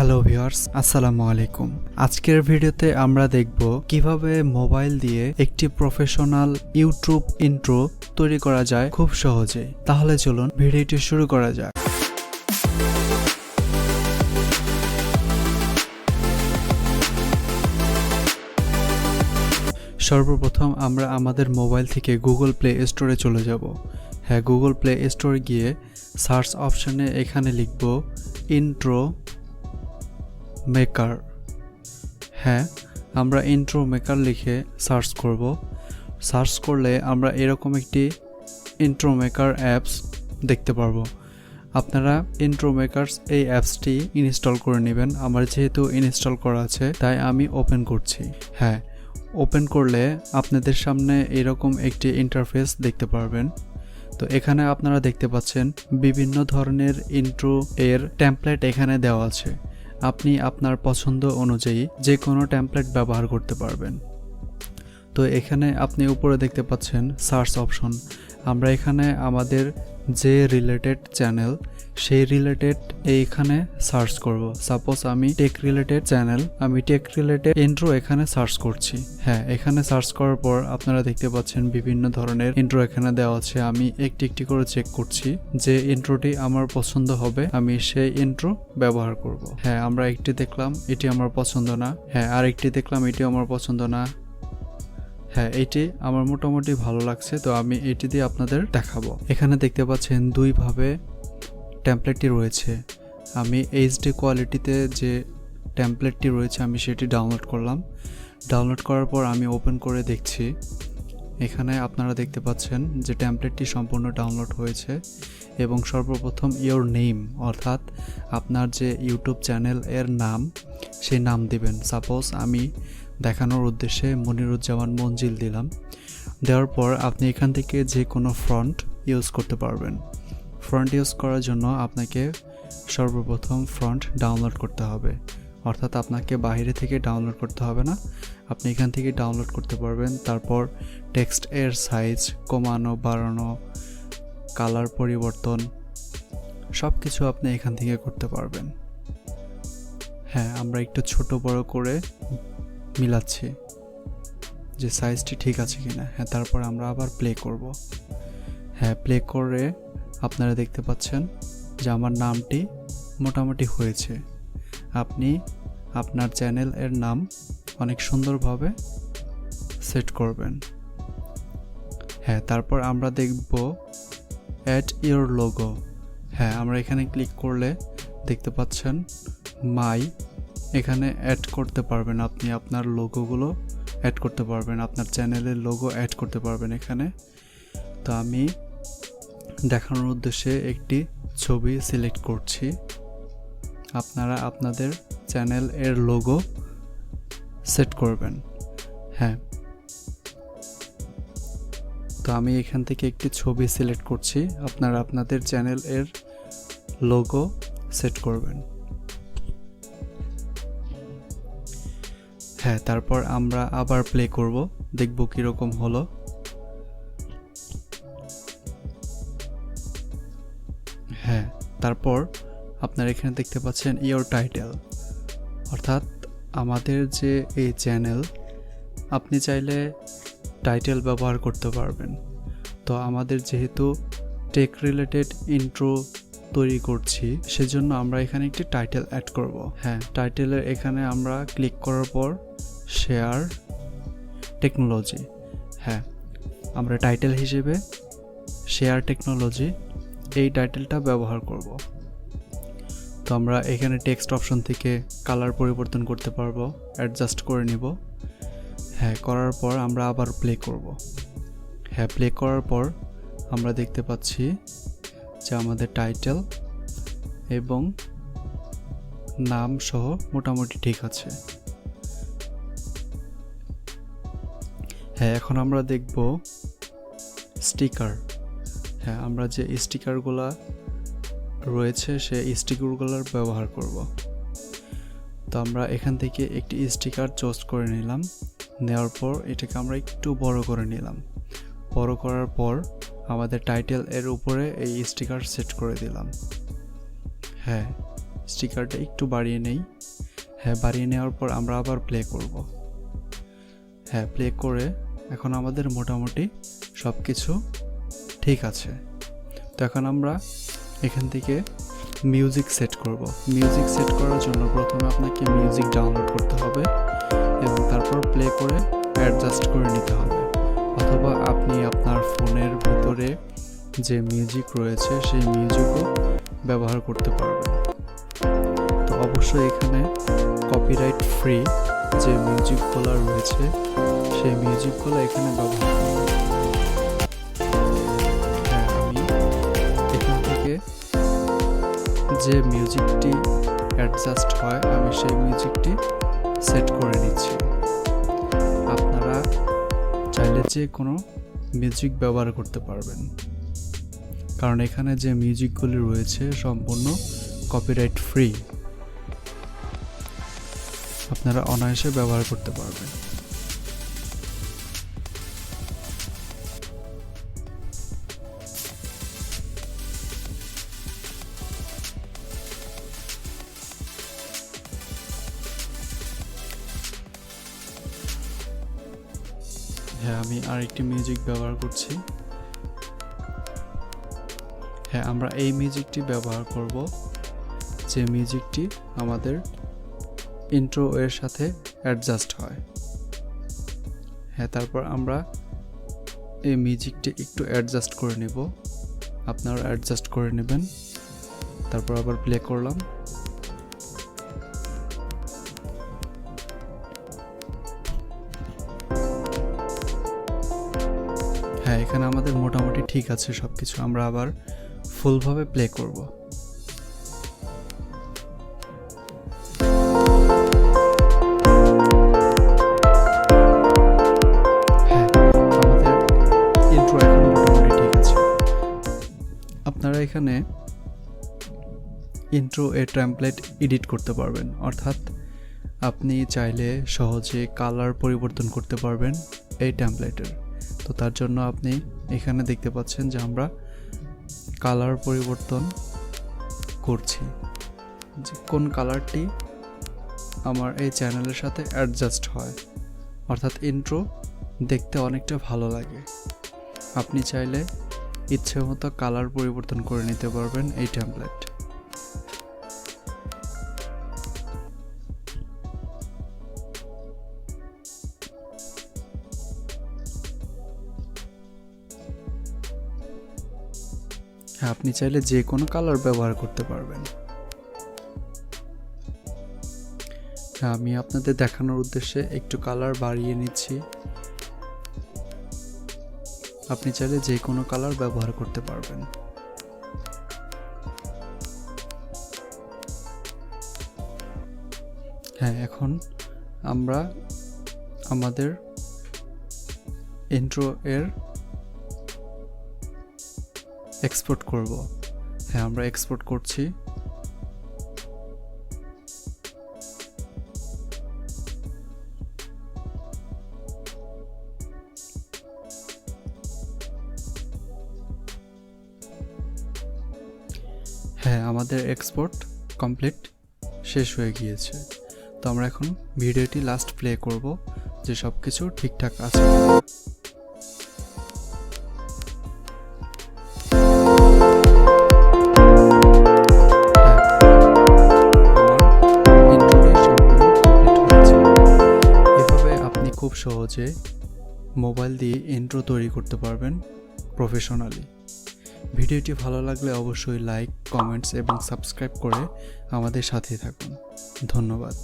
Hello viewers, আসসালামু আলাইকুম। আজকের ভিডিওতে আমরা দেখব কিভাবে মোবাইল দিয়ে একটি প্রফেশনাল ইউটিউব ইন্ট্রো তৈরি করা যায় খুব সহজে। তাহলে চলুন ভিডিওটি শুরু করা যাক। সর্বপ্রথম আমরা আমাদের মোবাইল থেকে গুগল প্লে স্টোরে চলে যাব। হ্যাঁ, গুগল প্লে স্টোরে গিয়ে সার্চ অপশনে এখানে লিখব ইন্ট্রো মেকার। হ্যাঁ, আমরা ইন্ট্রো মেকার লিখে সার্চ করব। সার্চ করলে আমরা এরকম একটি ইন্ট্রো মেকার অ্যাপস দেখতে পারবো। আপনারা ইন্ট্রো মেকারস এই অ্যাপসটি ইনস্টল করে নেবেন। আমার যেহেতু ইনস্টল করা আছে তাই আমি ওপেন করছি। হ্যাঁ, ওপেন করলে আপনাদের সামনে এরকম একটি ইন্টারফেস দেখতে পারবেন। তো এখানে আপনারা দেখতে পাচ্ছেন বিভিন্ন ধরনের ইন্ট্রো এর টেমপ্লেট এখানে দেওয়া আছে। আপনি আপনার পছন্দ অনুযায়ী যে কোনো টেমপ্লেট ব্যবহার করতে পারবেন। তো এখানে আপনি উপরে দেখতে পাচ্ছেন সার্চ অপশন। আমরা এখানে আমাদের যে রিলেটেড চ্যানেল সেই রিলেটেড এইখানে সার্চ করব। সাপোজ আমি টেক রিলেটেড চ্যানেল, আমি টেক রিলেটেড ইন্ট্রো এখানে সার্চ করছি। হ্যাঁ, এখানে সার্চ করার পর আপনারা দেখতে পাচ্ছেন বিভিন্ন ধরনের ইন্ট্রো এখানে দেওয়া আছে। আমি একটি একটি করে চেক করছি যে ইন্ট্রোটি আমার পছন্দ হবে, আমি সেই ইন্ট্রো ব্যবহার করব। হ্যাঁ, আমরা একটি দেখলাম, এটি আমার পছন্দ না। হ্যাঁ, আরেকটি দেখলাম, এটি আমার পছন্দ না। হ্যাঁ, এটি আমার মোটামুটি ভালো লাগছে, তো আমি এটি দিয়ে আপনাদের দেখাবো। এখানে দেখতে পাচ্ছেন দুইভাবে টেমপ্লেটটি রয়েছে। আমি এইচডি কোয়ালিটিতে যে টেমপ্লেটটি রয়েছে আমি সেটি ডাউনলোড করলাম। ডাউনলোড করার পর আমি ওপেন করে দেখছি। এখানে আপনারা দেখতে পাচ্ছেন যে টেমপ্লেটটি সম্পূর্ণ ডাউনলোড হয়েছে এবং সর্বপ্রথম ইওর নেম, অর্থাৎ আপনার যে ইউটিউব চ্যানেল এর নাম, সেই নাম দিবেন। সাপোজ আমি দেখানোর উদ্দেশ্যে মনিরুজ্জামান মঞ্জিল দিলাম। দেওয়ার পর আপনি এখান থেকে যে কোনো ফন্ট ইউজ করতে পারবেন। ফন্ট ইউজ করার জন্য আপনাকে সর্বপ্রথম ফন্ট ডাউনলোড করতে হবে, অর্থাৎ আপনাকে বাইরে থেকে ডাউনলোড করতে হবে না, আপনি এখান থেকে ডাউনলোড করতে পারবেন। তারপর টেক্সট এর সাইজ কমানো বাড়ানো, কালার পরিবর্তন সব কিছু আপনি এখান থেকে করতে পারবেন। হ্যাঁ, আমরা একটু ছোট বড় করে মিলাচ্ছি যে সাইজটি ঠিক আছে কিনা। হ্যাঁ, তারপর আমরা আবার প্লে করব। হ্যাঁ, প্লে করে আপনারা দেখতে পাচ্ছেন যে আমার নামটি মোটামুটি হয়েছে। আপনি আপনার চ্যানেল এর নাম অনেক সুন্দরভাবে সেট করবেন। হ্যাঁ, তারপর আমরা দেখব অ্যাড ইওর লোগো। হ্যাঁ, আমরা এখানে ক্লিক করলে দেখতে পাচ্ছেন মাই, এখানে অ্যাড করতে পারবেন। আপনি আপনার লোগোগুলো অ্যাড করতে পারবেন, আপনার চ্যানেলের লোগো অ্যাড করতে পারবেন এখানে। তো আমি দেখানোর উদ্দেশ্যে একটি ছবি সিলেক্ট করছি। আপনারা আপনাদের চ্যানেল এর লোগো সেট করবেন। হ্যাঁ, তো আমি এখান থেকে একটি ছবি সিলেক্ট করছি। আপনারা আপনাদের চ্যানেল এর লোগো সেট করবেন। হ্যাঁ, তারপর আমরা আবার প্লে করব, দেখব কিরকম হলো। হ্যাঁ, তারপর আপনারা এখানে দেখতে পাচ্ছেন ইওর টাইটেল, অর্থাৎ আমাদের যে এই চ্যানেল, আপনি চাইলে টাইটেল ব্যবহার করতে পারবেন। তো আমাদের যেহেতু টেক রিলেটেড ইন্ট্রো তৈরি করছি সেজন্য আমরা এখানে একটি টাইটেল অ্যাড করব। হ্যাঁ, টাইটেলের এখানে আমরা ক্লিক করার পর শেয়ার টেকনোলজি, হ্যাঁ, আমরা টাইটেল হিসেবে শেয়ার টেকনোলজি এই টাইটেলটা ব্যবহার করব। তো আমরা এখানে টেক্সট অপশন থেকে কালার পরিবর্তন করতে পারবো, অ্যাডজাস্ট করে নিব। হ্যাঁ, করার পর আমরা আবার প্লে করব। হ্যাঁ, প্লে করার পর আমরা দেখতে পাচ্ছি যে আমাদের টাইটেল এবং নাম সহ মোটামুটি ঠিক আছে। হ্যাঁ, এখন আমরা দেখব স্টিকার। হ্যাঁ, আমরা যে স্টিকারগুলো রয়েছে সেই স্টিকারগুলোর ব্যবহার করব। তো আমরা এখান থেকে একটি স্টিকার চুজ করে নিলাম। নেওয়ার পর এটাকে আমরা একটু বড় করে নিলাম। বড় করার পর আমাদের টাইটেল এর উপরে এই স্টিকার সেট করে দিলাম। হ্যাঁ, স্টিকারটা একটু বাড়িয়ে নেই। হ্যাঁ, বাড়িয়ে নেওয়ার পর আমরা আবার প্লে করব। হ্যাঁ, প্লে করে এখন আমাদের মোটামুটি সব কিছু ঠিক আছে। তো এখন আমরা এখান থেকে মিউজিক সেট করব। মিউজিক সেট করার জন্য প্রথমে আপনাকে মিউজিক ডাউনলোড করতে হবে এবং তারপর প্লে করে অ্যাডজাস্ট করে নিতে হবে, অথবা আপনি আপনার ফোনের ভিতরে যে মিউজিক রয়েছে সেই মিউজিকও ব্যবহার করতে পারবেন। তো অবশ্যই এখানে কপিরাইট ফ্রি যে মিউজিকগুলো রয়েছে সেই মিউজিকগুলো এখানে ব্যবহার করব। হ্যাঁ, আমি এখান থেকে যে মিউজিকটি অ্যাডজাস্ট হয় আমি সেই মিউজিকটি সেট করে নিচ্ছি। আপনারা চাইলে যে কোনো মিউজিক ব্যবহার করতে পারবেন, কারণ এখানে যে মিউজিকগুলি রয়েছে সম্পূর্ণ কপিরাইট ফ্রি, আপনারা অনায়াসে ব্যবহার করতে পারবেন। হ্যাঁ, আমি আরেকটি মিউজিক ব্যবহার করছি। হ্যাঁ, আমরা এই মিউজিকটি ব্যবহার করব যে মিউজিকটি আমাদের ইন্ট্রো এর সাথে অ্যাডজাস্ট হয়। হ্যাঁ, তারপর আমরা এই মিউজিকটি একটু অ্যাডজাস্ট করে নেব, আপনারা অ্যাডজাস্ট করে নেবেন। তারপর আবার প্লে করলাম। হ্যাঁ, এখানে আমাদের মোটামুটি ঠিক আছে সব কিছু। আমরা আবার ফুলভাবে প্লে করব। হ্যাঁ, আমাদের ইন্ট্রো এখন মোটামুটি ঠিক আছে। আপনারা এখানে ইন্ট্রো এর টেমপ্লেট এডিট করতে পারবেন, অর্থাৎ আপনি চাইলে সহজে কালার পরিবর্তন করতে পারবেন এই টেমপ্লেটের। তো তার জন্য আপনি এখানে দেখতে পাচ্ছেন যে আমরা কালার পরিবর্তন করছি, যে কোন কালারটি আমার এই চ্যানেলের সাথে অ্যাডজাস্ট হয়, অর্থাৎ ইন্ট্রো দেখতে অনেকটা ভালো লাগে। আপনি চাইলে ইচ্ছে মতো কালার পরিবর্তন করে নিতে পারবেন এই টেমপ্লেট। হ্যাঁ, আপনি চাইলে যে কোনো কালার ব্যবহার করতে পারবেন। হ্যাঁ, আমি আপনাদের দেখানোর উদ্দেশ্যে একটু কালার বাড়িয়ে নিচ্ছি। আপনি চাইলে যে কোনো কালার ব্যবহার করতে পারবেন। হ্যাঁ, এখন আমরা আমাদের ইন্ট্রো এর এক্সপোর্ট করব। হ্যাঁ, আমরা এক্সপোর্ট করছি। হ্যাঁ, আমাদের এক্সপোর্ট কমপ্লিট শেষ হয়ে গিয়েছে। তো আমরা এখন ভিডিওটি লাস্ট প্লে করব যে সব কিছু ঠিকঠাক আছে। খুব সহজে মোবাইল দিয়ে ইন্ট্রো তৈরি করতে পারবেন প্রফেশনালি। ভিডিওটি ভালো লাগলে অবশ্যই লাইক, কমেন্টস এবং সাবস্ক্রাইব করে আমাদের সাথে থাকুন। ধন্যবাদ।